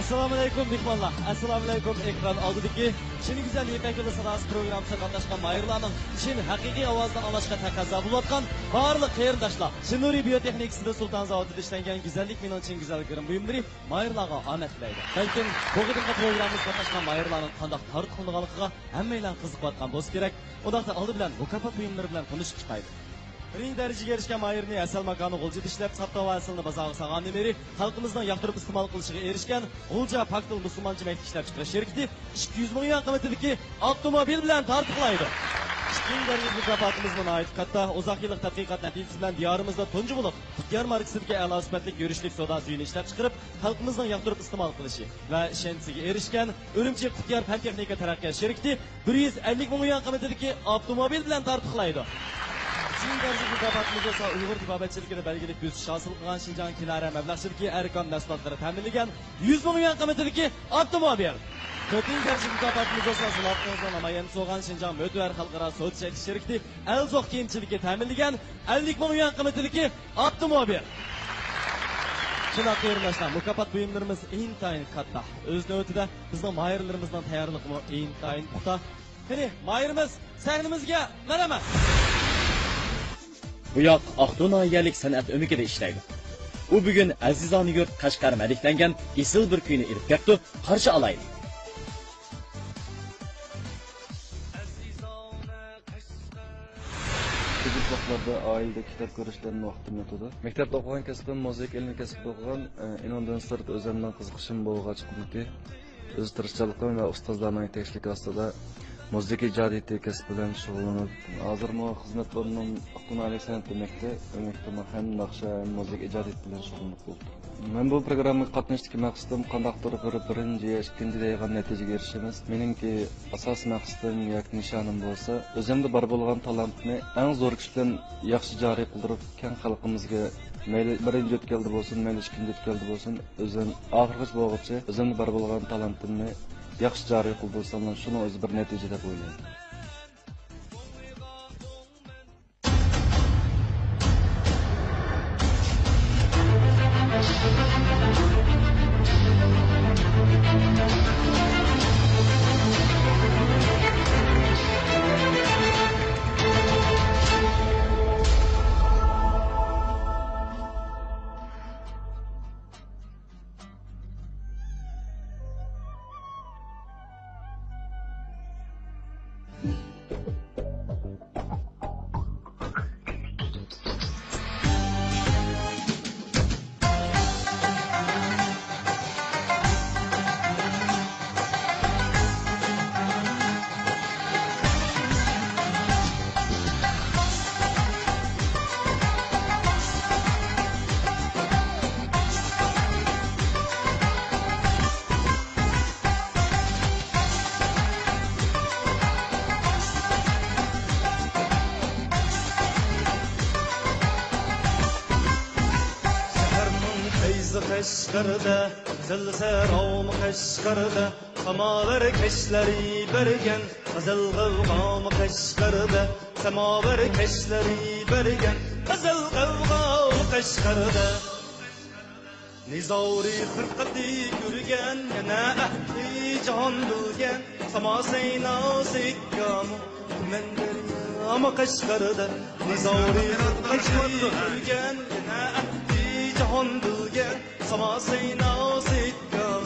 Assalomu alaykum mehmonlar. Assalomu alaykum ekran oldidagi Chin Güzel Yepak Yo'li sadasi programmasiga qatnashgan mayirlarning chin haqiqiy ovozdan alashga taqozo bo'layotgan barliq qarindoshlar. Shinuri biotexnikasida Sulton zavodida ishlangan go'zallik bilan chin go'zallik buyumlari mayirlarga omad tilaydi. Balkim bu qadimgi programmamizga qatnashgan mayirlarning qanday tartiblanganligiga hammalar qiziqayotgan bo'lsa kerak. Undaqda oldi bilan mukofot buyumlari bilan tanishib chiqaylik. Birinchi darajaga erishgan mayirni asal makoni g'ulja ishlab sapta va aslini bozorga solgan beri xalqimizning yoqtirib iste'mol qilishiga erishgan g'ulja Paktil musulmoncha maktab ishlab chiqarish shirkati 200 million qiymatidagi avtomobil bilan tartiblaydi. Ikkinchi darajali mukofotimiz bilan aytib katta uzoq yillik tadqiqot natijasi bilan diyorimizda tunji bo'lib Xudgar markasidagi a'lo sifatli yurishlik soda suyini ishlab chiqarib xalqimizning yoqtirib iste'mol qilishi va ishonchiga erishgan Urumchi Xudgar fan texnika taraqqiyot shirkati 150 million qiymatidagi avtomobil bilan tartiblaydi. Chin darajali mukofotimizda esa Uyg'ur tibobatchiligini belgilab bo'sish hosil qilgan Xinjiang Kinara mablag' shirkati Arkan mahsulotlari ta'minlagan 100 million qiymatidagi avtomobil. To'rtinchi darajali mukofotimizda esa Zlotnozda namoyon so'g'an Xinjiang Mo'tvar xalqaro so'z shirkati Alzoq kiyimchiligi ta'minlagan 50 million qiymatidagi avtomobil. Shunday qarindoshlar, mukofot buyumlarimiz intayin katta. O'z navbatida bizning mayirlarimizdan tayyorlig'i intayin puxta. Qani, mayirimiz sahnimizga marhamat. Bu yoq Aqto'noyalik san'at o'mikida ishlaydi. U bugun azizona yurt Qashqar madihlangan esil bir kuyni ilib kelibdi. Qarshi olaylik. Ko'p vaqtlarda oilada kitob ko'rishlarning vaqtim o'tadi. Maktabda o'qigan kasbim musiqa ilmi kasb o'qigan, undan sirt o'zimdan qiziqishim bo'lg'achqimki, o'z tirishchiligim va ustozlarning yetakchilik ostida musiqa ijodiyati kasb bilan shug'ullanib, hozirmi xizmat o'rnim Aqto'noylik san'at o'mikda ham naqsha musiqa ijodiyati bilan shug'ullanib. Men bu programmaga qatnashdagi maqsadim qandaqdir birinchi, ikkinchi degan natijaga erishimiz. Meningki asosiy maqsadim yoki nishonim bo'lsa, o'zimda bor bo'lgan talantni eng zo'r kuch bilan yaxshi joriy qildirib, keng xalqimizga mayli birinchi o'tkaldi bo'lsin, mayli ikkinchi o'tkaldi bo'lsin, o'zim oxirgacha bo'lguncha o'zimda bor bo'lgan talantimni yaxshi joriy qildirsam, shuni o'zi bir natija deb o'ylayman. Qashqarda zilsarom Qashqarda samovar kashlari bergan qizil g'avg'om Qashqarda samovar kashlari bergan qizil g'avg'om Qashqarda nizori xirqati ko'rgan yana ahli jon bilgan samosayno sikkam mandaryam Qashqarda nizori xirqati ko'rgan yana ahli jon bilgan samasayna sikkam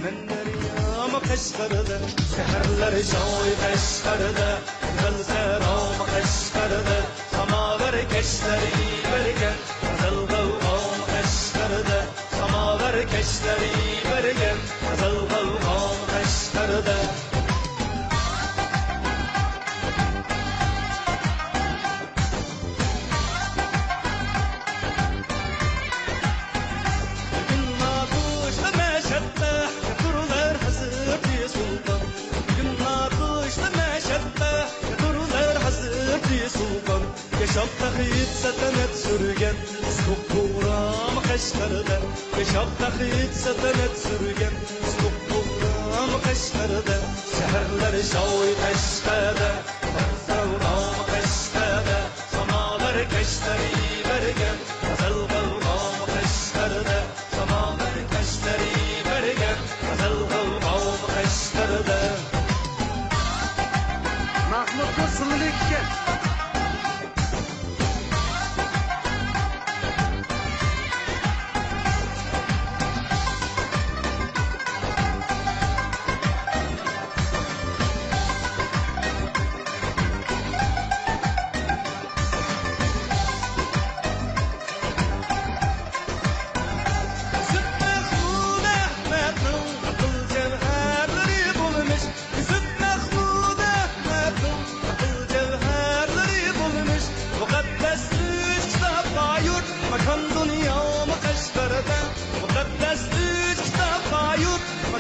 mandaryam Qashqarda seherlar joy Qashqarda zilsarom Qashqarda samovar kashlari bergan qizil g'avg'om Qashqarda samovar kashlari bergan qizil g'avg'om Qashqarda Yaşab taxit satanat sürgen Skukkuram Qashqarda Yaşab taxit satanat sürgen Skukkuram Qashqarda Seherlar shoy Qashqarda Qizilg'om Qashqarda Samovar kashlari bergan Qizil g'avg'om Qashqarda Samovar kashlari bergan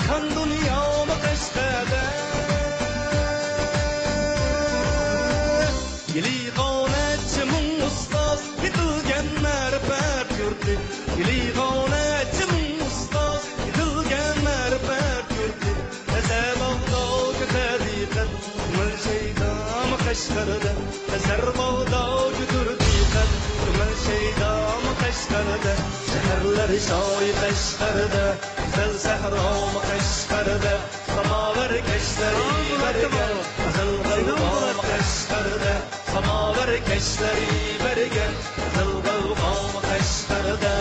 Cihan dünyamı Qashqada Gili qonatchi mung ustoz bitilgan ma'rifat yurti Gili qonatchi mung ustoz bitilgan ma'rifat yurti Tasavvurda katadiqat Mal shaydam Qashqarda Tasavvurda juturdiqat Mal shaydam Qashqarda Shaharlar shoyi Qashqarda Zal sahrom Qashqarda Samovar kashlari bergan Qizil g'alvom Qashqarda Samovar kashlari bergan Qizil g'alvom Qashqarda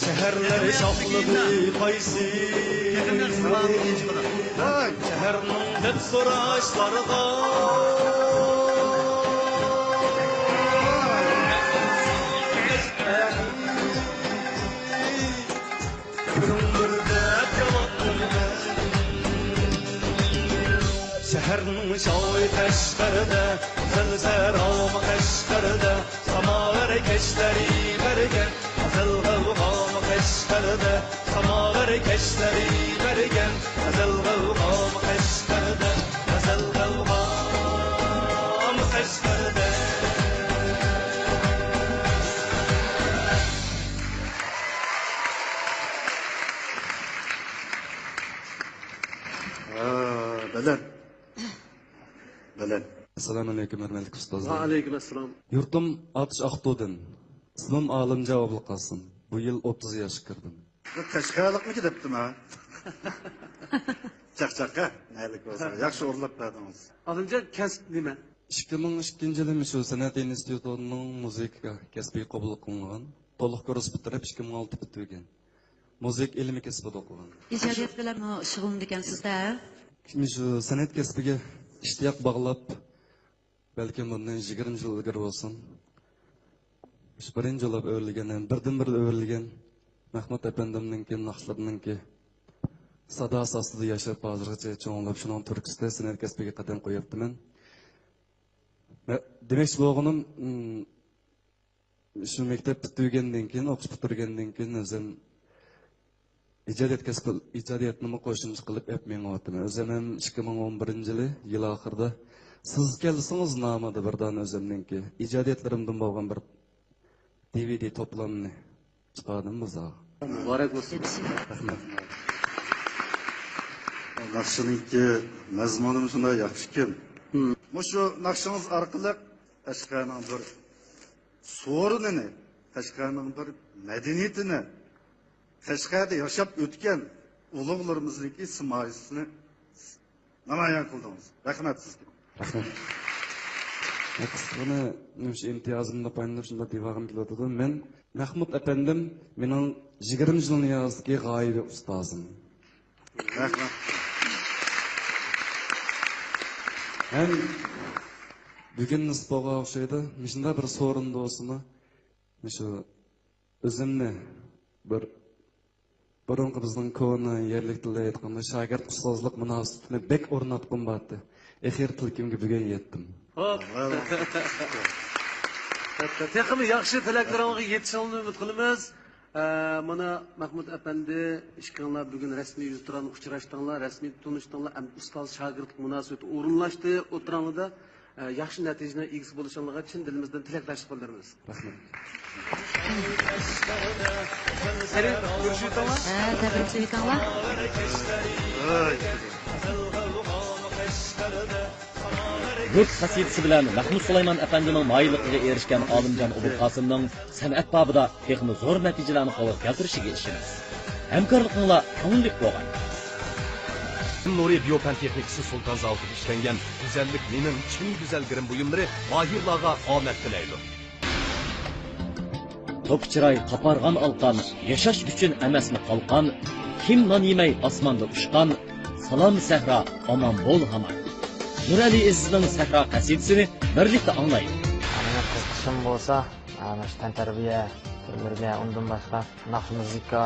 Shaharlar shohligi qaysi Shaharning deb so'rashlarga Shaharning shoyi Qashqarda Zilzarom Qashqarda Samovar kashlari bergan Qizil g'alvom Qashqarda Samovar kashlari bergan Qizil g'alvom Qashqarda Qizil g'alvom Qashqarda Bilen. Assalomu alaykum hurmatli ustozlar. Va alaykum assalom. Yurtim Atish Aqto'din. İsmim Alim Javobli Qasım. Bu yil 30 yoshga kirdim. Qashqarlikmi debdim ha. Chaqchaqqa, naylik bo'lsa, yaxshi o'rlab berdingiz. Alimjon kasb nima? 2002-yilda shu san'at institutining muzika kasbiy qabul qilingan. To'liq kurs bitirib 2006 bitirgan. Muzik ilmi kasbida o'qigan. İcadiyat bilan shug'ullangansizda? Shu san'at kasbiga ishtiyoq bog'lab, balkim bundan 20 yil ilgari bo'lsin. Birinchi bo'lib o'rlagan, birdan-bir o'rlagan Mahmud apandimning naqshlarining sado asosida yashab hozirgacha cho'nglab shuning turkisida san'at kasbiga qadam qo'yapman. Demakchi bo'lganim shu maktab bitirgandan keyin, o'qish bitirgandan keyin o'zim ijodiyatni qo'shimcha qilib yapmayapman. O'zim ham 2011-yili yil oxirida siz kelsangiz nomida birdan o'zimninki ijodiyatlarimdan bo'lgan bir DVD to'plamni chiqardim bizga. Muborak bo'lsin. Rahmat. Naqshiningki mazmuni shunday yaxshi-kim. Shu naqshingiz orqali Qashqarning bir so'rinini, Qashqarning bir madaniyatini, Qashqarda yashab o'tgan ulug'larimizningki simoyisini namoyon qildingiz. Rahmat sizga. Rahmat. Buni shu imtiyozimda paylaşımda divag'im keladi. Men Mahmud apandim mening 20 yilni yozdagi g'oyibi ustozim. Rahmat. Hem bugun nisboga o'xshaydi. Mishunda bir so'rin do'sini shu o'zimni bir burungi bizning ko'ni yerlik tilda aytganda shogird ustozlik munosabatini bek o'rnatgan bo'ldi. Axir tilkimga bugun yetdim. Hop. Texmi yaxshi tilaklarimga yetishini umid qilamiz. Mana Mahmud apandi ishqinglar bugun rasmiy yuzturan uchrashdinglar, rasmiy tanishdinglar, ustoz shogirdlik munosabati o'rinlashdi. O'tiranglarda yaxshi natijaga egasi bo'lishinglarga chin dilimizdan tilakdoshlik bildiramiz. Rahmat. Tabriklayman. Yurt qasidasi bilan Mahmud Sulaymon apandining mayilligiga erishgan Olimjon Obulqosimning san'at babida texnik zo'r natijalarni qo'lga keltirishiga ishonamiz. Hamkorliklar ko'ngillik bo'lgan. Nuriy Biopan texnikasi Sultan zavodida ishlangan go'zallik mening chin go'zal girim buyumlari mohirlarga omad tilaydi. Tok chiroy qapargan alqan, yashash uchun emasmi qalqan, kim non yemay osmonda ushqan, salom sahra omon bo'l hamon. Nurali Izzning sahra qasidasini birlikda anglaylik. Ana qiziqishim bo'lsa, ana shu tantarbiya türleriga, undan boshqa naqsh muzika,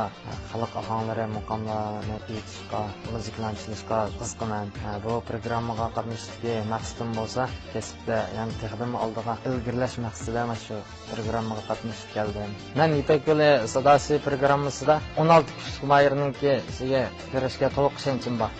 xalq ahonglari, muqomlarni aytishga, muziklantirishga qiziqaman. Bu programmaga qatnashishga maqsadim bo'lsa, kasbda yana texnik oldiga ilgirlash maqsadida mana shu programmaga qatnashib keldim. Men Ipak yo'li sadosi programmasida 16 kuchli mayrninki sizga kirishga to'liq ishonchim bor.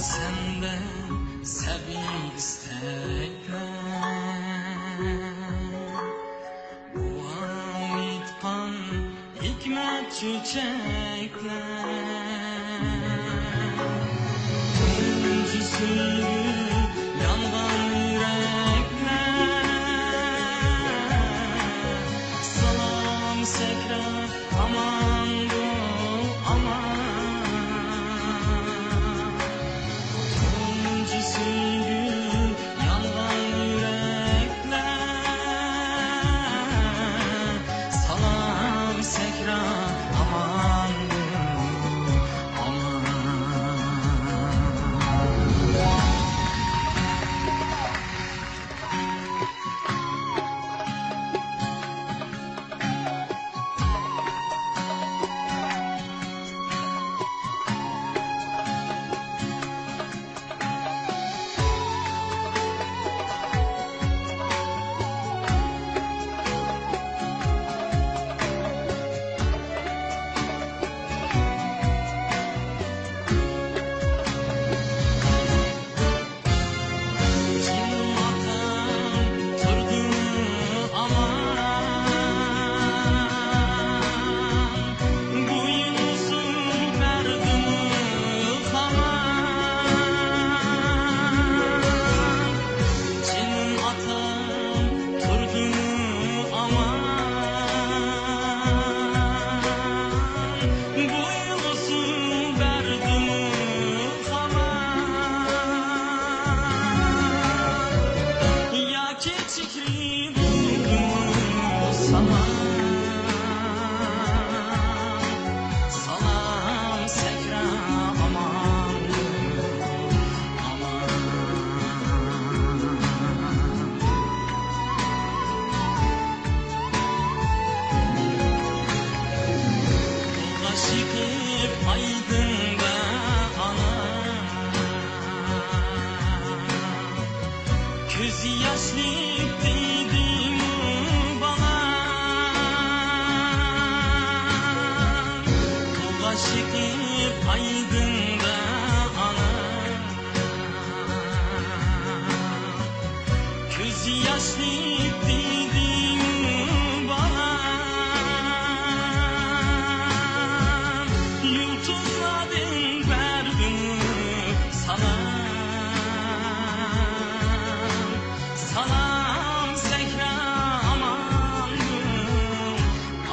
Senden sevi istekler Bu amitkan hikmet çiçekler Turuncu suyu yandan yürekler Salam sekrar aman bu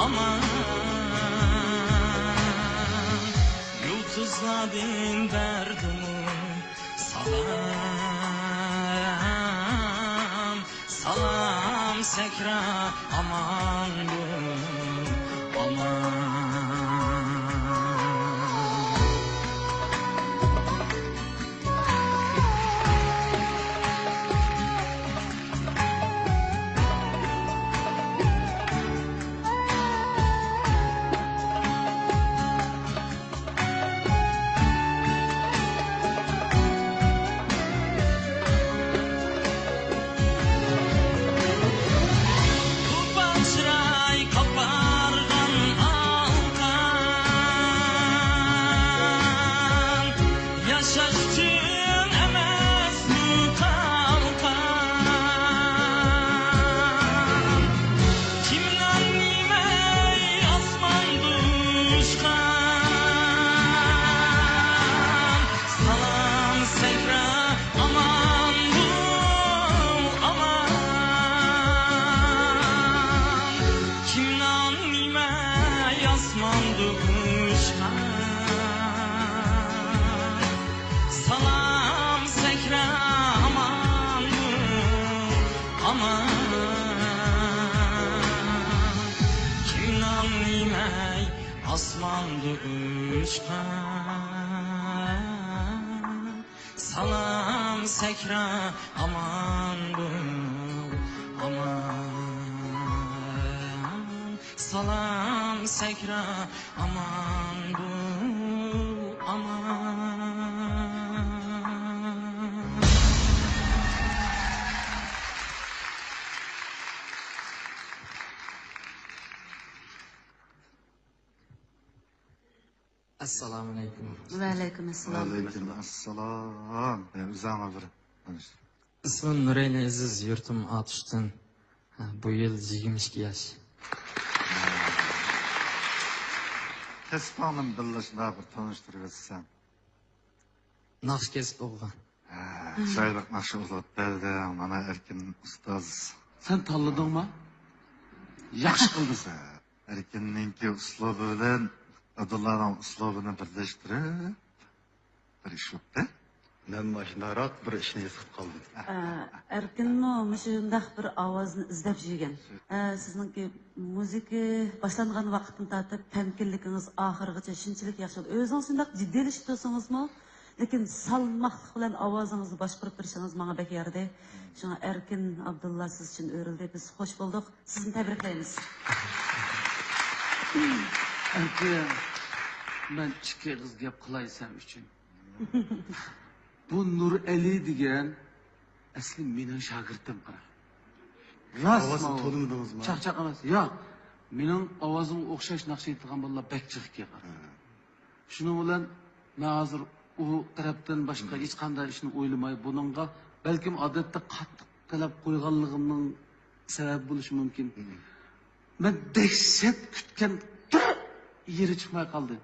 aman Yıldızladın derdimi salam Salam sekra aman gülüm aman Kapan osmonda uchgan salam sakra aman aman kimdan nimay osmonda uchgan salam sakra aman aman salam sakra aman aman assalomu alaykum. Va alaykum assalom. Assalom. O'zingni bir tanishtir. Ismim Nurayli Aziz, yurtim Otishdan. Bu yil 22 yosh. Kasbingni birlashma bir tanishtirib o'tsan. Naqsh kesib o'qigan. Chiroyli naqsh o'zlab berdi. Mana Erkin ustoz. Sen tanladingmi? Yaxshi qilding. Erkinninki uslubi bilan Abdullahning uslubini birlashtirib bir ish o'tdi. Men mashinaroq bir ishni yetib qoldim. Erkinmi shundaq bir ovozni izlab yurgan. Sizningki muzika boshlangan vaqtdan tortib tamkinligingiz oxirigacha shunchalik yaxshi. O'zingiz shundaq jiddiylashib tursangizmi, lekin salmoqlik bilan ovozingizni boshqarib turishingiz menga bek yardi. Shunga Erkin Abdulla siz uchun o'rildi. Biz xush bo'ldik. Sizni tabriklaymiz. Erkin, ben ikki qiz gap qilaysam uchun. Bu Nur Ali degan asli mening shogirdim qara. Rasman to'lmadingizmi? Chaqchaq emas. Yo'q. Mening ovozim o'xshash naqsh aytgan bolalar bekchilikka qara. Shuning bilan men hozir u tarafdan boshqa hech qanday ishni o'ylamay buningga balkim odatda qattiq talab qo'yganligimning sababi bo'lishi mumkin. Men dehshat kutgan yeri chiqmay qoldi.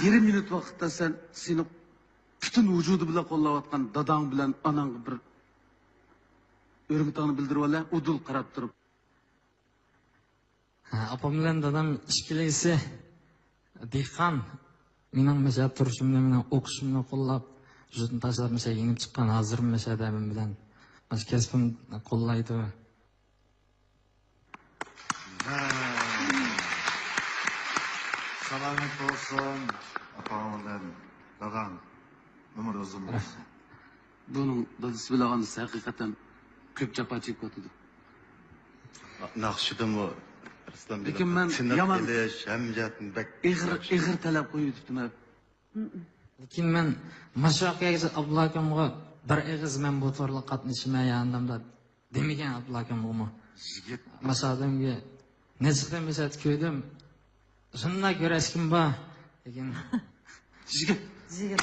20 minut vaqtda sen seni butun vujudi bilan qo'llayotgan dadang bilan onang bir o'rgitani bildirib ola, udul qarab turib. Opam bilan dadam ishkiligisi dehqon. Mening mesha turishimni, mening o'qishimni qo'llab, judun tashlab mesha yengib chiqqan hozir mesha dadam bilan mana kasbim qo'llaydi. Salomat bo'lsin. Opam bilan dadam umr uzun bo'lsin. Buning dadasi bilan onasi haqiqatan ko'p jafo chekib o'tdi. Naqshidimi Lekin men yomon hamjatni bak ig'ir talab qo'yibdim. Lekin men mashaqaga Abdulla akamga bir eg'iz men bu to'rliq qatnashmayandimda demagan Abdulla akamga. Masadamga nezikdan mesat ko'ydim. Shunday ko'raskim bor. Lekin Jigit. Zigit.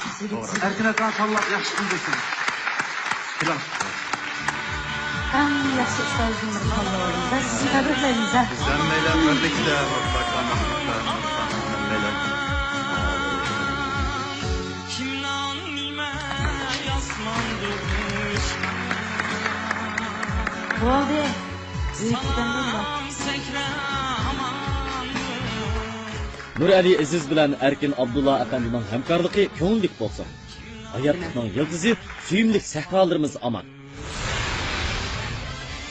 Erkin aka tanlab yaxshi qildingiz. Bilan. Eng yaxshi ustozimni tanlayman. Biz sizni tabriklaymiz. Zammaylar birlikda kimdan nimay osmonda uchgan Bo'ldi. Zigitdan salam sakra aman Nur Ali Aziz bilan Erkin Abdulla akandining hamkorligi ko'ngillik bo'lsin. Hayotning yildizi, suyimlik sahrolarimiz aman.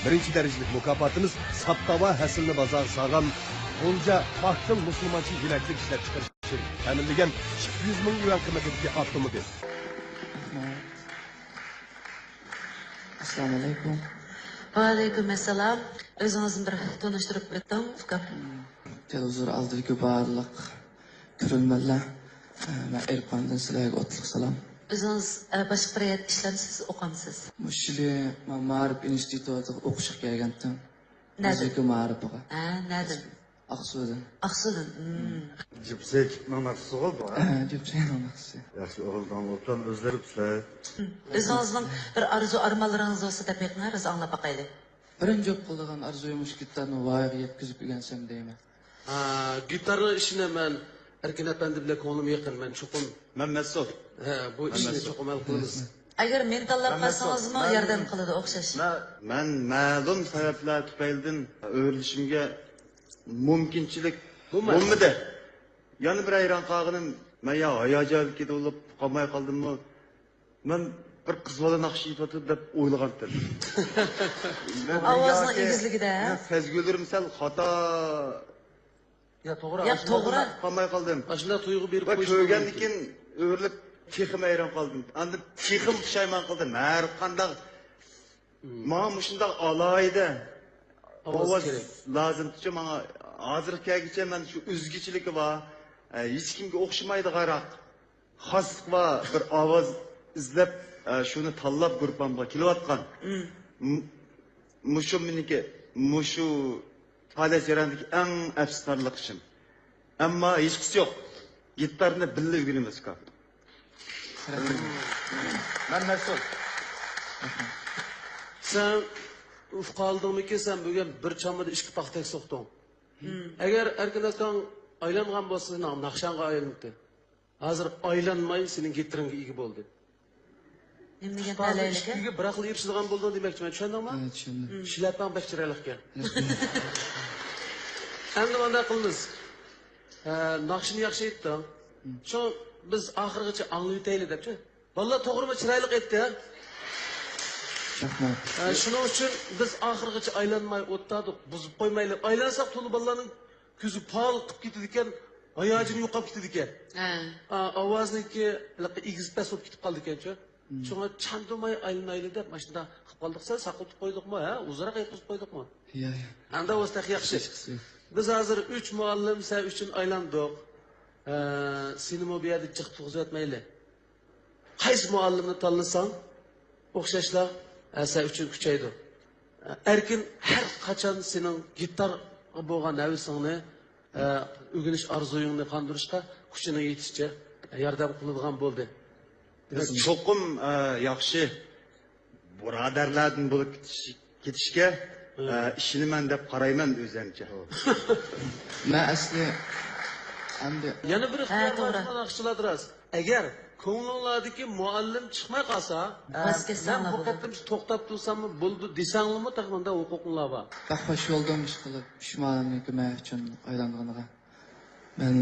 Birinchi darajalik mukofotimiz Saptava hasilni bozor sog'an Qo'lja Baxtil musulmoncha yelaklik ishlab chiqarish uchun ta'minlangan 200 ming yuan qiymatidagi avtomobil. assalomu alaykum. Va alaykum assalom. O'zingizni bir tanishtirib o'tdim, ukam. Televizor oldidagi barliq ko'rilmalar va Erpandan sizlarga o'tliq salom. O'zingiz boshqa bir yerda ishlamsiz, o'qimsiz. Mushli Ma'arif institutida o'qishga kelgandim. Nada? Ma'arifiga. Nada? Aqsudan. Aqsudan. Jipsek nomaqsi bo'ldi. Jipsek nomaqsi. Yaxshi o'g'ildan o'tgan o'zlaribsizlar. O'zingizning bir arzu armonlaringiz bo'lsa deb aytsangiz anglab boqaylik. Birinchi qilgan arzuyim mushkillarni voyaga yetkazib kelgansam deyman. Gitarra ishini men Erkin apandi bilan ko'nglim yaqin. Men cho'qim Men Mas'ud. bu ishni cho'qim hal qilamiz. Agar men tanlab qolsangizmi yordam qiladi o'xshash. Men ma'lum sabablar tufaylidan o'rilishimga mumkinchilik bo'lmadi. Yana bir ayran qağının, mən ya hayaca ketib olub qalmay qaldımmı? Mən bir qız bola naqşıyıb atıb deb o'ylagandim. Ovozning egizligida. Sezgülerim sal xata Ya to'g'ri. Ya to'g'ri. qalmay qaldım. Ashula tuyg'u berib Va qo'yish. ko'rgandan keyin o'rilib texim ayron qoldim. Endi texim pushaymon qildim. Har qanday mana mushundoq alayda ovoz kerak. lazım tutsa mana hozir kelgicha men shu o'zgichiligi bor. Hech kimga o'xshamaydigaroq xos va bir ovoz izlab shuni tanlab guruhimga kelayotgan. Mushu meniki mushu faoliyat jarayonidagi eng afsuslanarli ishim. Ammo hech qisi yo'q. Gitarni birga o'rganamiz ka. Men mas'ul. Sen uf qaldingmi sen bugun bir chamada ishga paxtak so'qding. Agar arkadaşdan aylangan bo'lsa, naqshanga aylanibdi. Hozir aylanmay sening gitaringga ega bo'ldi. Nima degan Ba'zi talaylik? ishga bir aql erishadigan bo'lding demoqchiman, tushundingmi? Tushundim. Shilapang bakchiraliqga. Endi bunday qilamiz. Naqshini yaxshi aytding. Shu biz oxirigacha anglab yetaylik debchi. Vallahi to'g'rimi chiroyli aytdi. Rahmat. Shuning uchun biz oxirigacha aylanmay o'tdik, buzib qo'ymaylik. Aylansak to'li bolalarning ko'zi pal qilib ketadi ekan, hayojini yo'qolib ketadi ekan. Ovozniki egiz pas bo'lib ketib qoldi ekan-chi. Shunga chandumay aylanaylik deb mana shunda qilib qoldik. Sen saqlatib qo'ydikmi, ha? O'zaro aytib qo'ydikmi? Ya. Anda o'stak yaxshi. Biz hozir 3 muallim sen uchun aylandik. Seni bu yerda chiqib to'g'izatmayli. Qaysi muallimni tanlasang, o'xshashlar sen uchun kuchaydi. Erkin har qachon sening gitar bo'lgan navisingni o'rganish arzuyingni qondirishga kuchini yetishicha yordam qiladigan bo'ldi. Cho'qim yaxshi birodarlardan bo'lib ketishga ishinaman deb qarayman o'zimcha. Men asli endi Yana bir to'g'ri. ixtiyorlar agar ko'ngilinglardagi muallim chiqmay qolsa, Bas kessanglar bu qattim to'xtab tursammi bo'ldi desangmi, taqmanda huquqinglar bor. baxhoş yo'ldan ish qilib, pishmonlik qilmay uchun aylanganimga. Men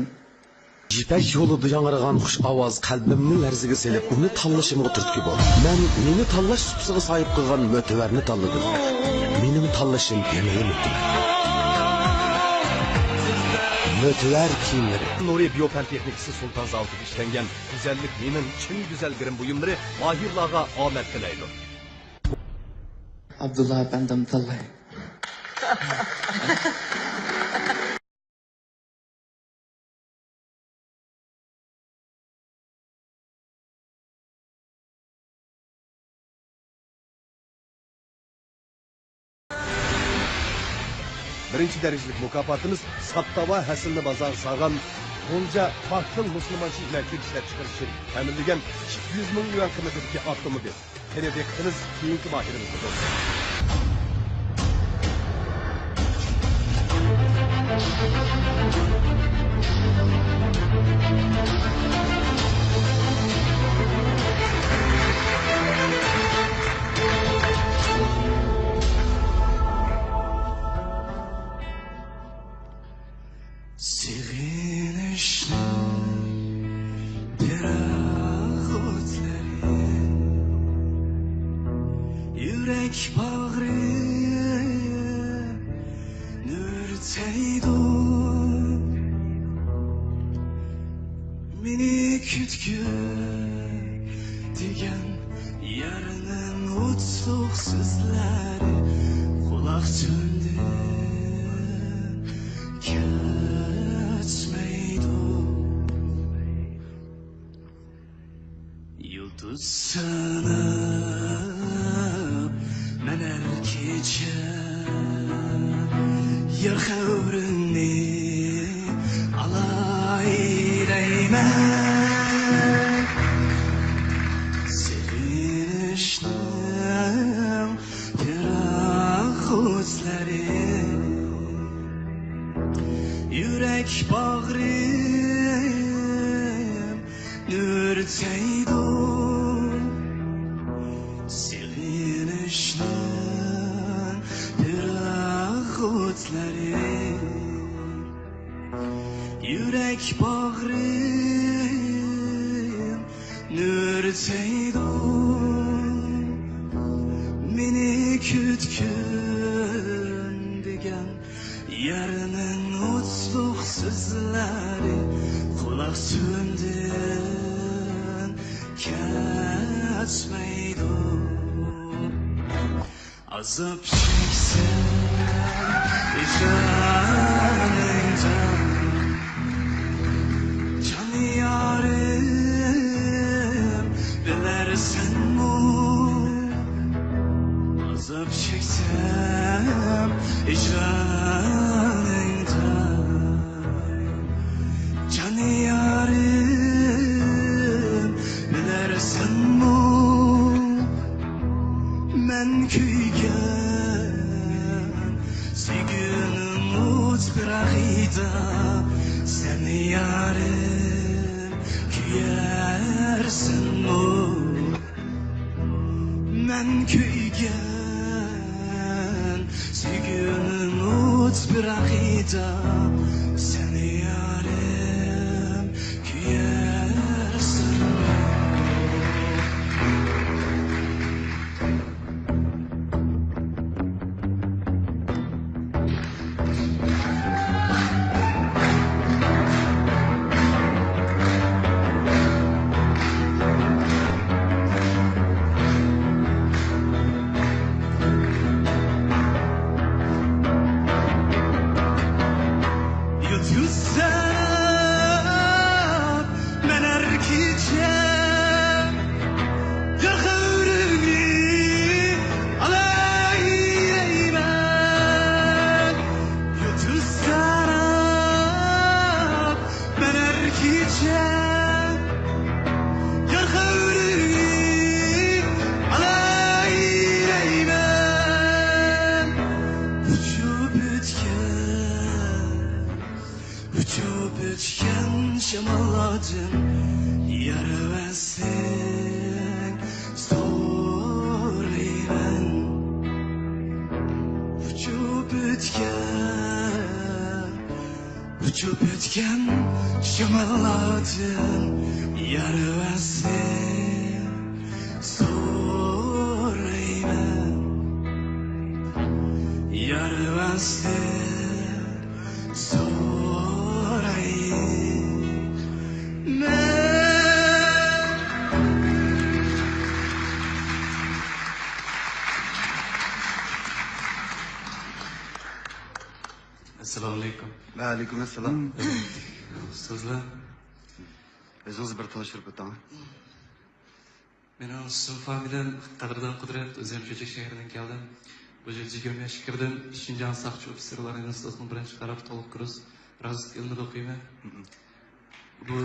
Jipak yo'lida yangragan xush ovoz qalbimni larziga selib, uni tanlashimga turtki bo'ldi. Men meni tanlash supsiga sahib qilgan motivarni tanladim. Mening tanlashim nimaga motivar? Motivar kiyimlari. Nuri Biyopan texnikasi Sultan Zavodiga ishlangan güzellik mening chin güzel girim buyumlari mahirlarga omad tilaydi. Abdullah efendim tanlay. Birinchi darajalik mukofotimiz Saptava hasilni bozor sağan Bunca farklı Müslümançı ilaklik işler çıkarışı təminləyən 200.000 yuan qiymetindeki avtomobil. Hele dikkatiniz keyinki mahirimizde olsun. Sevinişli perahotları Yürek bağrı nürteydu Minik kütkün digen yarının uçsuz sözleri Kulak çöndü Yıldız sanıp mener gece Yer xevrini alay değmen Sevinişlim perahutları Yürek bağrım nürteydu Sevinişli perahutları yürek bağrım nürteydi meni kütkün degen yerinin uçluk sözleri kulak sündün kesmeydi azap çeksen canından can yarım bilersen mu azap çeksem canından can yarım bilersen mu men kuygan sevgilim uç bırakıydı seni yarım küyersin mu men kuygan sevgilim uç bırakıydı seni yarım küyersin mu Yutsam ben erkeceğim Yakırını alayım Yutsam ben erkeceğim Yakırını alayım Uçup ötken şamaladın yara versen sorayım uçup ötken şamaladın yara versen sorayım yara versen sorayım Assalomu alaykum. Va alaykum assalom. Ustozlar, O'zingiz bir tanishtirib o'ting. mening ismim familiyam Tag'irdan Qudrat, o'zim Jo'jak shahridan keldim. Bu yerga 20 yoshga kirdim. Shinjon Saqchi ofitserlar institutining birinchi qarab to'liq kurs razvedka ilmida o'qiyman. Bu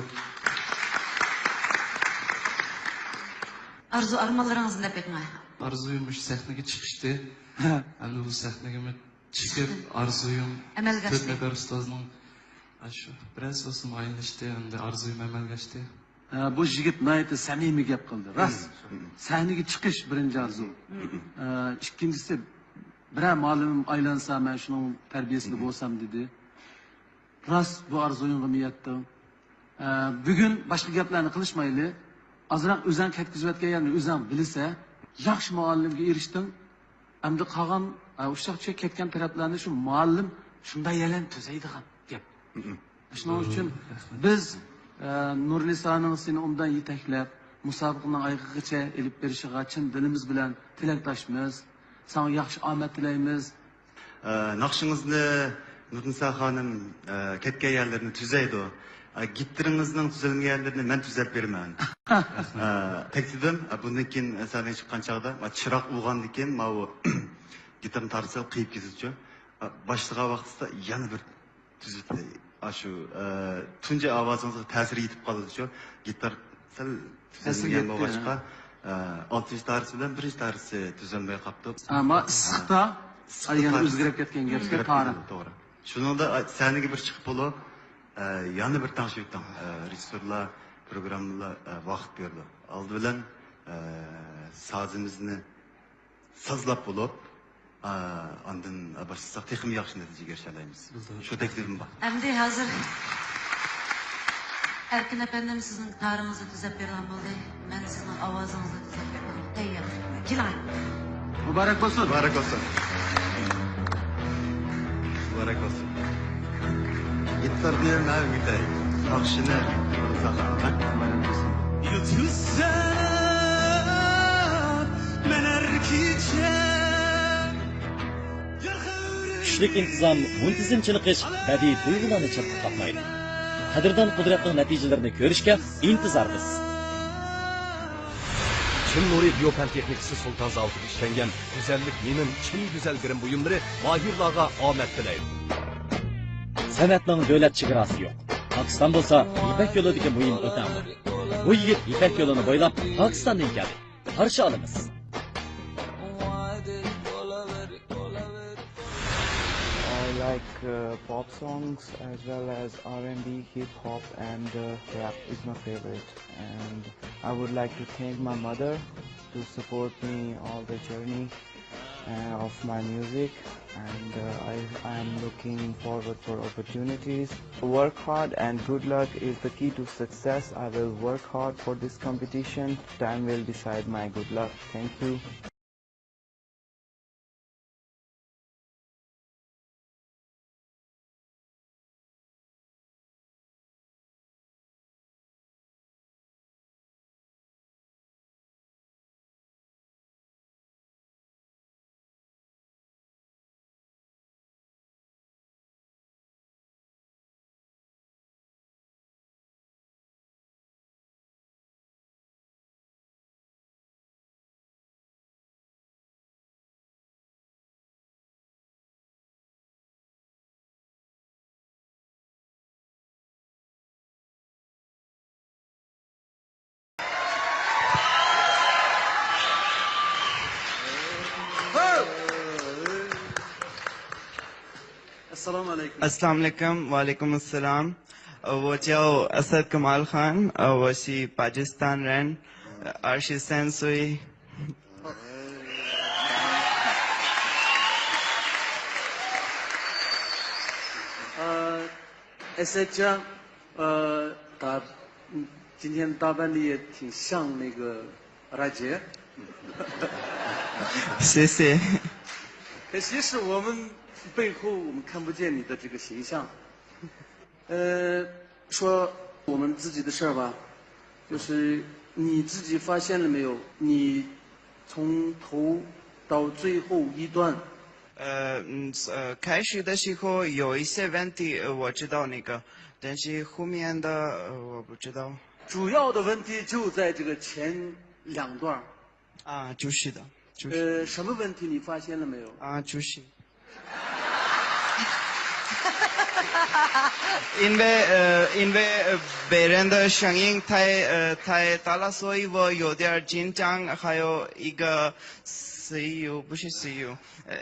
Arzu armanlarınızı ne pek mi? arzuyum shu sahnaga chiqishdi. Endi bu sahnaga chiqib arzuyum Amalga oshdi. To'rtnafar ustozning shu biroz so'zim aynishdi, endi arzuyum amalga oshdi. Bu yigit nayeti samimiy gap qildi. Rost. Sahnaga chiqish birinchi arzu. Ikkinchisi biror muallimim aylansa men shuning tarbiyasida bo'lsam dedi. Rost bu arzuyimga niyatdim. Bugun boshqa gaplarni qilishmayli. Azroq o'zing ketkizayotganlarni o'zing bilsa, yaxshi muallimga erishdim. Endi qolgan o'sha ketgan taraflarni shu muallim shunday yalan tuzaydigan gap. Shuning uchun biz Nurlisaning seni undan yetaklab, musobaqaning oxirigacha elib berishiga chin dilimiz bilan tilakdoshmiz. Sana yaxshi omad tilaymiz. Naqshingizni Nurnisa xonim ketgan yerlarni tuzaydi. Gittiringizning tuzilgan yerlarini men tuzab beraman. Teklidim bundan keyin sahnaga chiqqan chog'da chiroq uyg'ondan keyin bu gitarni tarsa qiyib ketdi. Boshliq vaqtida yana bir tuzildi. Shu tunji ovozingizga ta'sir yetib qoldi-ku. Gitar sal tuzilgan bo'lg'achqa 6-tarsi bilan 1-tarsi tuzilmay qoldi. Ammo issiqda yana o'zgarib ketgan gapga to'g'ri. To'g'ri. Shuningda sahnaga bir chiqib bo'lib, yana bir tanishibdim. Rejissyorlar, programmalar vaqt berdi. Oldi bilan sazimizni sazlab bo'lib, ondan bir texnik yaxshi natijaga erisha olamiz. Shu taklifim bor. Endi hazır Erkin efendim sizin gitarınızı düzep beren bo'ldi. Ben sizin avazınızı düzep beren. Tayyor. Gilay. Mübarek olsun. Mübarek olsun. Mübarek olsun. Gitar diyorum abi gitar. Akşener. Yutuzsa men erkice Kuchlik intizom, muntizimchilik qilish badiiy tuyg'ularni chetga qatmaydi. Qadrdon qudratning natijalarini ko'rishga intizormiz. Çin Nuri Biyopen Teknikisi Sultan Zavut'u işlengen güzellik yemin Çin güzel birim buyumları mahirlarga ahmet dileydi. San'atning davlat chegarasi yo'q. Pokiston bo'lsa, Ipak yo'lidagi muhim o'tamdir. Bu yigit Ipak yo'lini bo'ylab Pokistondan keldi. Qarshi olamiz. I like pop songs as well as R&B, hip hop, and rap is my favorite. And I would like to thank my mother to support me all the journey of my music. And I am looking forward for opportunities. Work hard and good luck is the key to success. I will work hard for this competition. Time will decide my good luck. Thank you. Assalamu alaikum. Assalamu alaikum. Wa alaikum assalam. Wo chao Asad Kamal Khan. Wo si Pakistan ren. Arshi Sensui. S.H. 今天打扮的也挺像那个拉杰，谢谢。可惜是我们背后我们看不见你的这个形象。说我们自己的事儿吧，就是你自己发现了没有？你从头到最后一段。开始的时候有一些问题，我知道那个，但是后面的我不知道。主要的问题就在这个前两段。啊，就是的。就是。什么问题你发现了没有？啊，就是。因为别人的声音太大了，所以我有点紧张。还有一个 CEO 不是 CEO，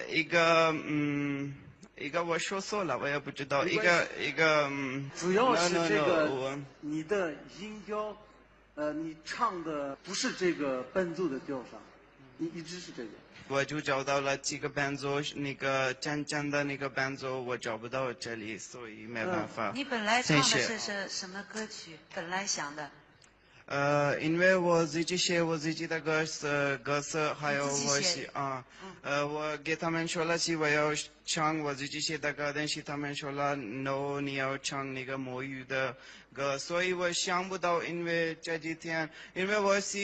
一个我说错了，我也不知道。一个主要是这个你的音标，你唱的不是这个伴奏的调上，你一直是这个。我就找到了几个伴奏，那个真正的那个伴奏我找不到这里，所以没办法。你本来唱的是什么歌曲？本来想的。因为我自己写我自己的歌词，还有我写我给他们说了是我要唱我自己写的歌，但是他们说了 no， 你要唱那个母语的歌，所以我想不到，因为这几天，因为我是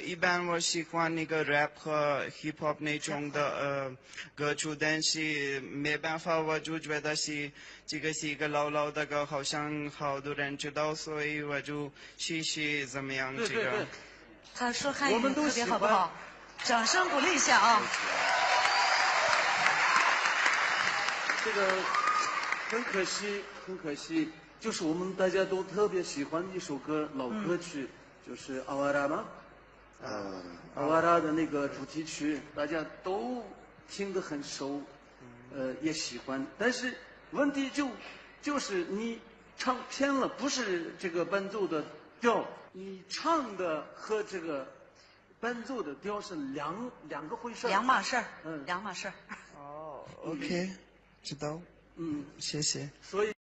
一般我喜欢那个 rap 和 hip hop 那种的歌曲，但是没办法，我就觉得这个是一个老的歌，好像好多人知道，所以我就试试怎么样这个。他说汉语特别好不好？掌声鼓励一下啊！这个很可惜，就是我们大家都特别喜欢一首歌，老歌曲，就是阿瓦拉吗？阿瓦拉的那个主题曲，大家都听得很熟，也喜欢。但是问题就是你唱偏了，不是这个伴奏的调，你唱的和这个伴奏的调是两个回事。两码事儿，两码事儿。哦 ，OK， 知道。谢谢。所以。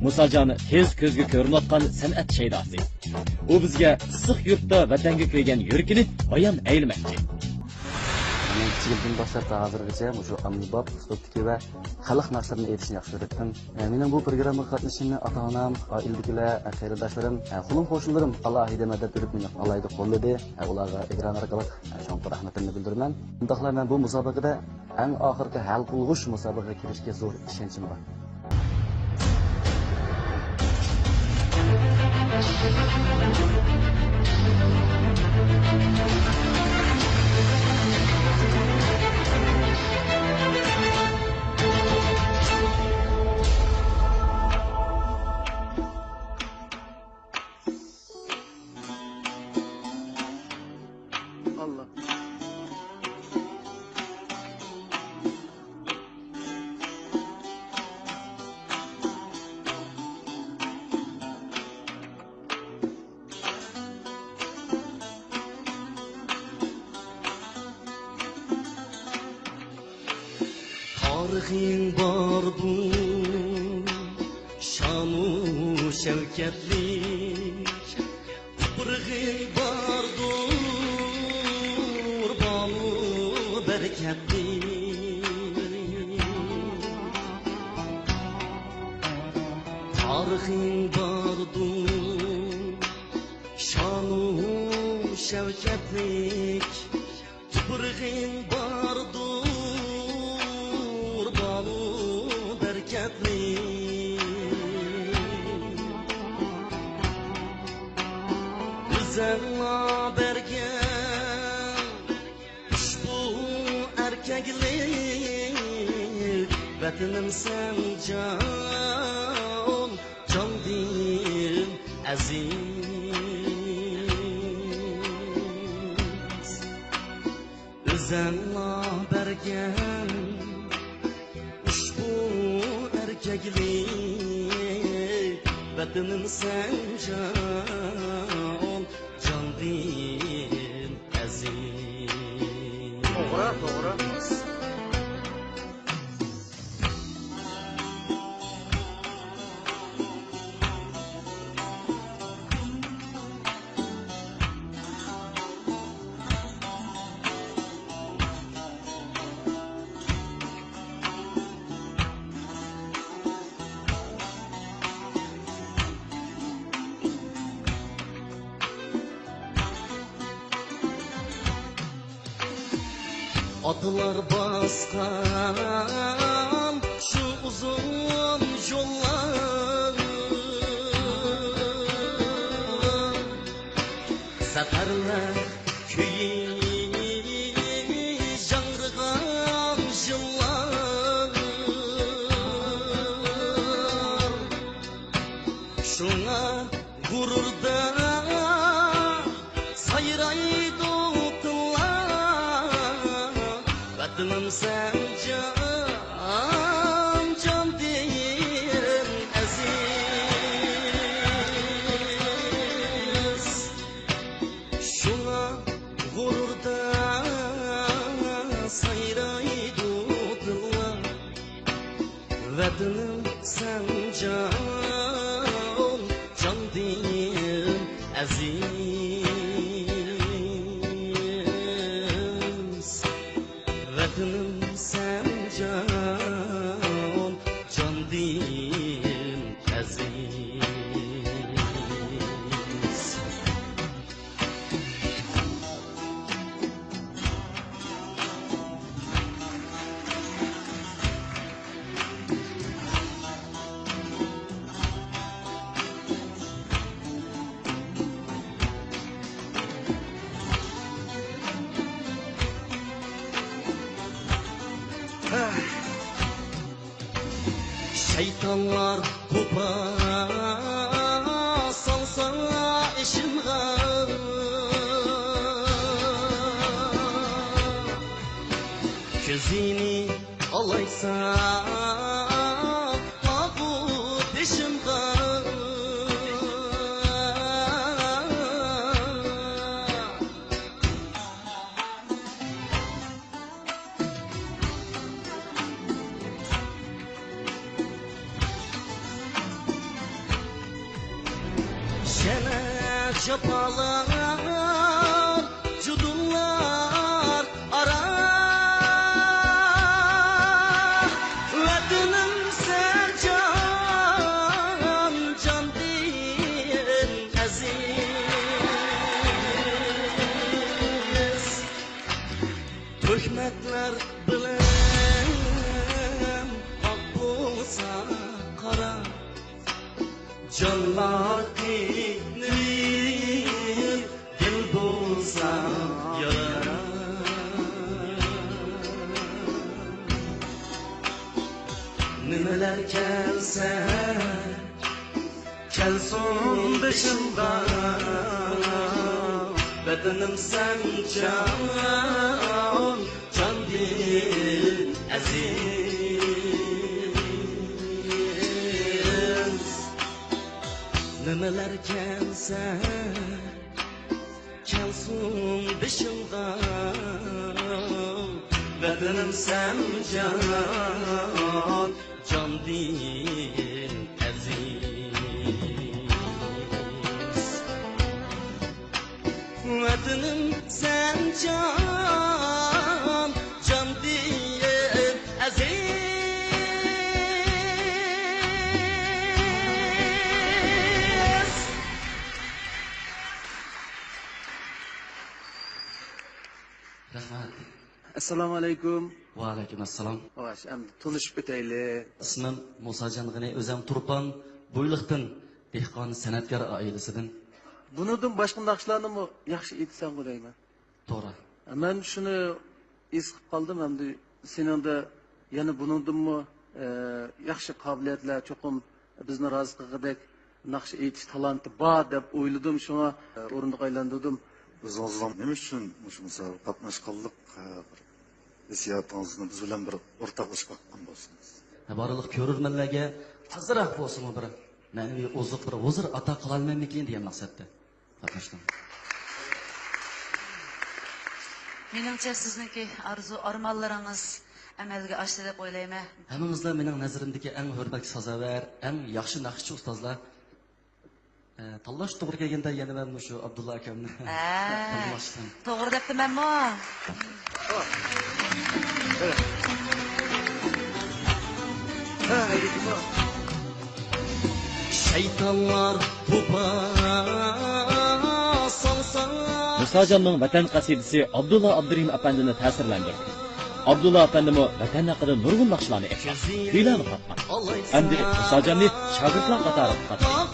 Musajon tez ko'zga ko'rinayotgan san'at shaydosi. U bizga issiq yurtda vatanga ko'ygan yurkini bayon aylamoqchi. Men kichikligimdan boshlab hozirgacha shu ommabop uslubdagi va xalq nashlarini aytishni yaxshi ko'rdim. Mening bu programmaga qatnashishimni ota-onam, oiladagi qarindoshlarim, xulum qo'shnilarim alohida madad berib meni alohida qo'lladi. Ularga ekran orqali shunga rahmatimni bildiraman. Bundaqlar men bu musobaqada eng oxirgi hal qilg'uch musobaqaga kirishga zo'r ishonchim bor. Allah. Tarixing bordur, şanu şevketlik. Tuprağing bordur, banu bereketlik. Tarixing bordur, şanu şevketlik. Tuprağing bordur, Güzella bergen ushbu erkeklik Vatanim sen can dilim aziz Güzella bergen erkeklik Vatanim sen can dilim aziz Doğru. Atlar baskan şu uzun yollar Seferler köyü janrıgan yıllar Şuna gururda sayraydı Vatanim sen can dilim aziz Şuna gururda sayraydı dıllar Vatanim sen can dilim aziz Vatanim sen can dilim aziz Şeytanlar kupa salsa işimga Gözini alaysa bu peşimga Cefalar, cudurlar ara. Vatanım sen can değil aziz. Töhmetler bilen ak bolsa kara. Canlar tinir, dil bolsa yara. Nimeler kelse, kelsin dışında. Bedenim sen can değil aziz. Nimeler kelse, kelsin dışında. Bedenim sen can değil aziz. Vatanım sen can değil aziz. Rahmat. Assalomu alaykum. Va alaykum assalom. Hoş, endi tanışıp o'taylik. Ismim Musajon G'ani, o'zim Turpan, Bo'yliqdan, dehqon san'atkor oilasidan. Bundan boshqa naqshlarni yaxshi aytsan bo'layman. To'g'ri. Men shuni es qilib qoldim, endi seningda yana buningdanmi yaxshi qobiliyatlar, cho'qim bizni rozi qilgandek naqsh aytish talanti bor deb o'yladim, shunga o'rindiq aylantirdim. O'zingizdan nima uchun shu musobaqa qatnashganlik hissiyotingizni biz bilan bir o'rtoqlashib qolgan bo'lsangiz. Barliq ko'rurmanlarga azroq bo'lsin bir ma'naviy oziq bir huzur ato qila olmaymikin degan maqsadda qatnashdim. Menimcha sizniki arzu armonlaringiz amalga oshdi deb o'ylayman. Hammamizlar mening nazarimdagi eng hurmatga sazovar, eng yaxshi naqshchi ustozlar. Tanlash to'g'ri kelganda yana men shu Abdulla akamni tanlashdim. To'g'ri debdimanmi? Şeytanlar pupa salsa. Musajonning vatan qasidasi Abdulla Abdurahim apandini ta'sirlantirdi. Abdulla apandimi vatan haqida nurg'un naqshlarni aytgan, kuylarni qatgan. Endi Musajonni shogirdlar qatorida qatgan.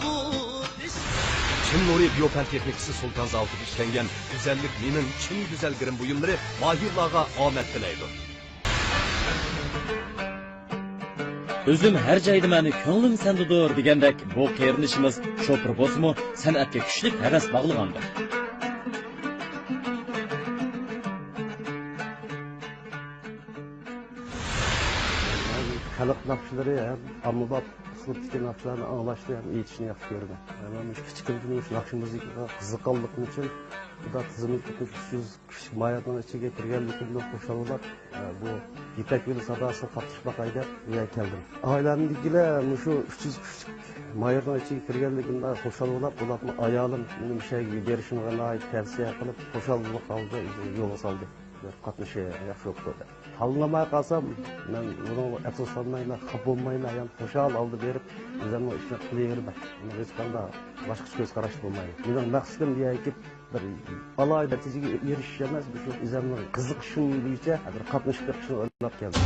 Çin Nuri Biyofen Teknikisi Sultan Zavtı'da işlengen güzellik minin Çin güzel girim buyumları mahirlarga omad tilaydi. Özüm her joyda meni ko'nglim sendidir degandek bu qerinishimiz shopir bo'lsa-mu san'atga kuchli havas bog'lagandir. Xalq naqshlari ham ommabop uslubdagi naqshlarni anglashni ham aytishni yaxshi ko'raman. Men kichkinto'y naqsh muzikaga qiziqqanligim uchun bu xizmat qilib 300 kishi mayorning ichiga kirganligimni xursand bo'lib, bu Ipak yo'li sadosini qatnashmoqqa deb keldim. Oilamdagilar shu 300 kishi mayorning ichiga kirganligimda xursand bo'lib, ularni ayolim mening ishga berishimga tavsiya qilib xursand bo'lib qoldi, yo'lga soldi. Qatnashi yaxshi bo'ldi. Tanlamay qalsam, men buni asoslanmayla, xafa bo'lmayla, ham xushal oldi berib, o'zimni ishni qilaverman. Buni hech qanday boshqa ko'z qarash bo'lmaydi. Mening maqsadim deyki, bir alohida natijaga erishish emas, shu o'zimning qiziqishim bo'yicha bir qatnashib chiqishni o'ylab keldim.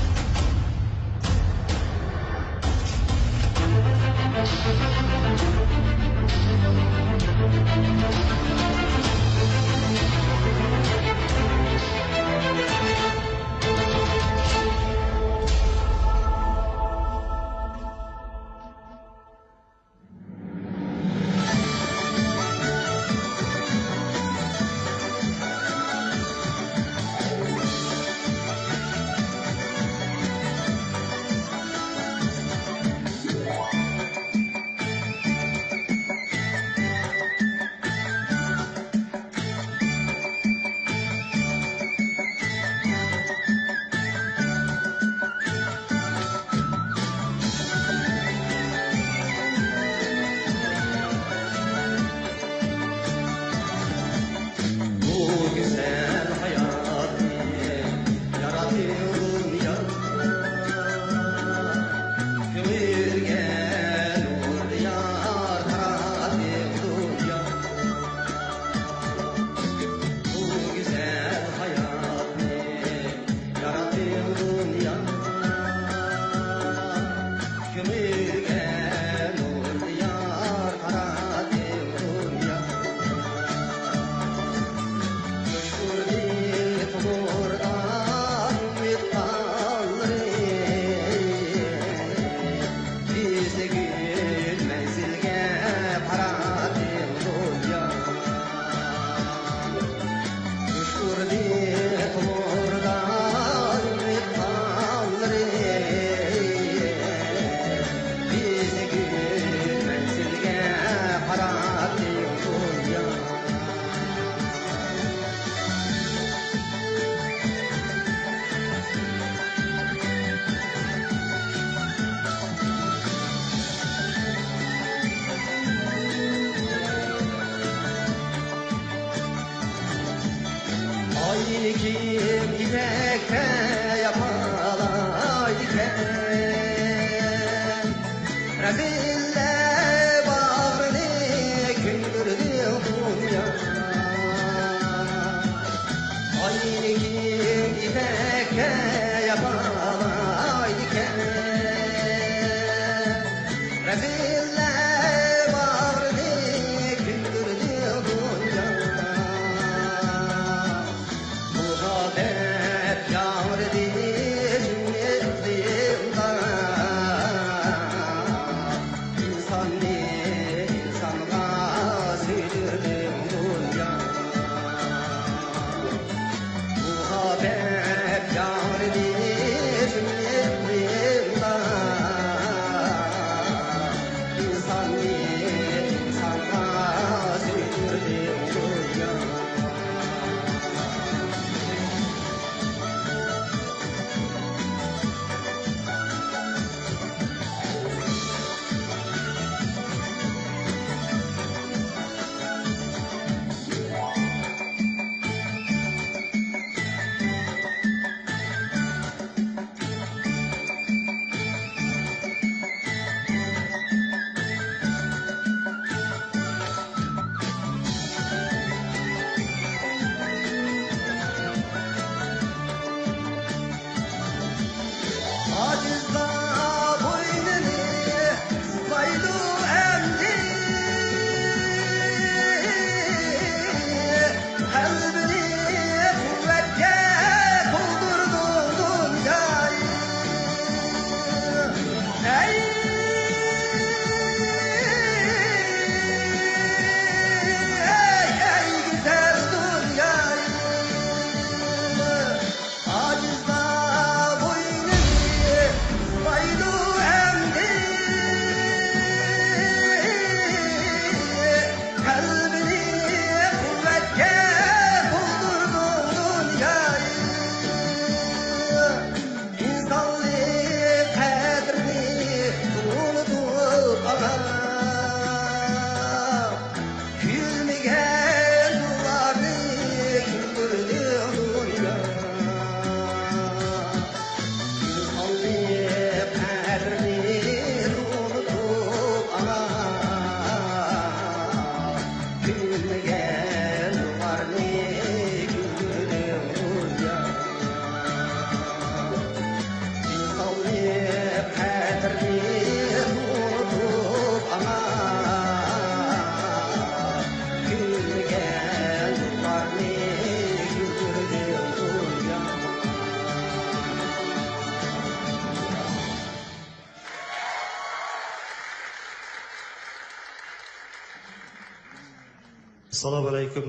Assalomu alaykum.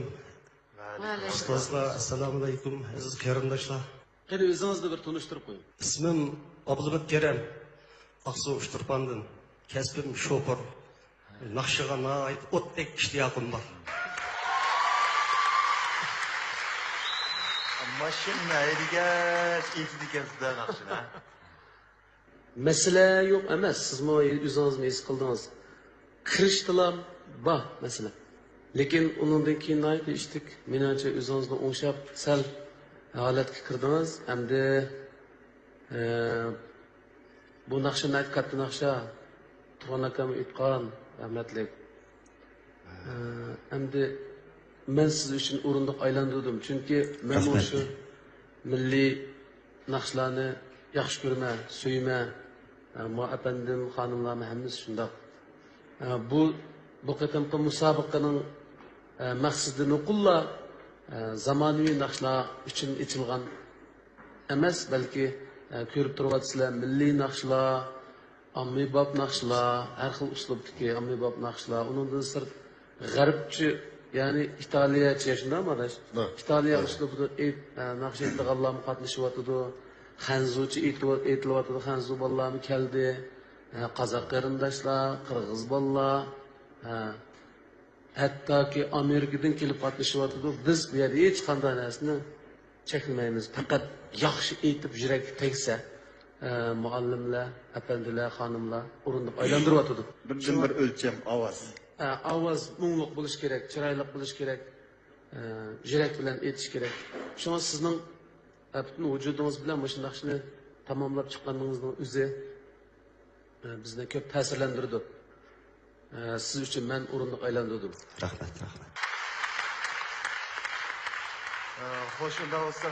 Ustozlar, assalomu alaykum. Aziz qarindoshlar. Qani o'zingizni bir tanishtirib qo'ying. Ismim Abdulbek Kerem. Aqsu Ushturpandan. Kasbim shoför. Naqshiga ait o'tdek ishtiyoqim bor. Mashina edigan, etilgan sizlar naqshlar. Masala yo'q emas, siz o'zingizni his qildingiz. Kirishdilar, bor masala. Lekin undan keyin aytib ishtik, menimcha o'zingizni o'ngshab sal holatga kirdingiz. Hamda bu naqshani katta naqsha Turan akam aytgan, rahmatlik. Hamda men siz uchun o'rindiq aylantirdim, chunki men o'sha milliy naqshlarni yaxshi ko'raman, suyman. Ma apandim, xonimlarni hammasi shundoq. Bu qatamqi musobaqaning maqsadi nuqullar zamonaviy naqshlar uchun ichilgan emas, balki ko'rib turibsizlar, milliy naqshlar, ommabop naqshlar, har xil uslubdagi ommabop naqshlar, undan sirt g'arbchi, ya'ni italiyacha shunday madash. Italiya uslubida naqsh aytganlar qatnashyapti. Xanzuchi aytilyapti, xanzu bolalarni keldi. Qozoq qarindoshlar, qirg'iz bolalar, hattoki Amerikadan kelib qatnashyapti. Biz bu yerda hech qanday narsani chekmaymiz. Faqat yaxshi aytib yurak tegsa, muallimlar, apandilar, xonimlar o'rindiq aylantiryapti. Birdan bir o'lcham ovoz. Ovoz mungluq bo'lish kerak, chiroyli bo'lish kerak, yurak bilan aytish kerak. Shunga sizning butun vujudingiz bilan mana shunday ishni tamomlab chiqqaningizni o'zi bizni ko'p ta'sirlantirdi. Siz uchun men o'rindiq aylantirdim. Rahmat. Xo'sh, unda bo'lsa.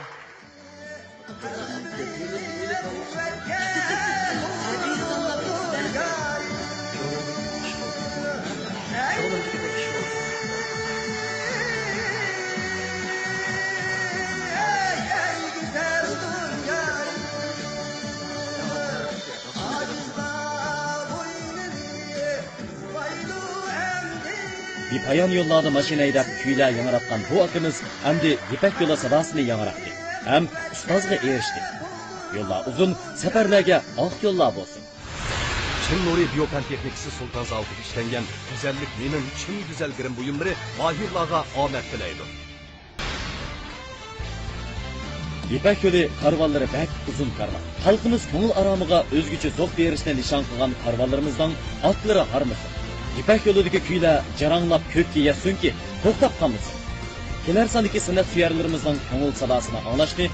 Bepayon yo'llarda mashina haydab kuylar yangiratgan bu akamiz endi Ipak yo'li sadosini yangiratdi. Ham ustozga erishdi. Yo'llar uzun, safarlarga oq yo'llar bo'lsin. Chin Nuri Biopan texnikasi Sultan zavodida ishlangan güzellik mening chin güzel girim buyumlari mahirlarga omad tilaydi. Ipak yo'li karvonlari bak uzun karvon. Xalqimiz ko'ngil aromiga o'zgacha zo'q berishni nishon qilgan karvonlarimizdan otlari harmisi. Ipak yo'lidagi kuylar jaranglab ko'kka yetsunki, to'xtab qolmasin. Kelar sondagi san'at suyarlarimizdan ko'ngil sadosini anglashni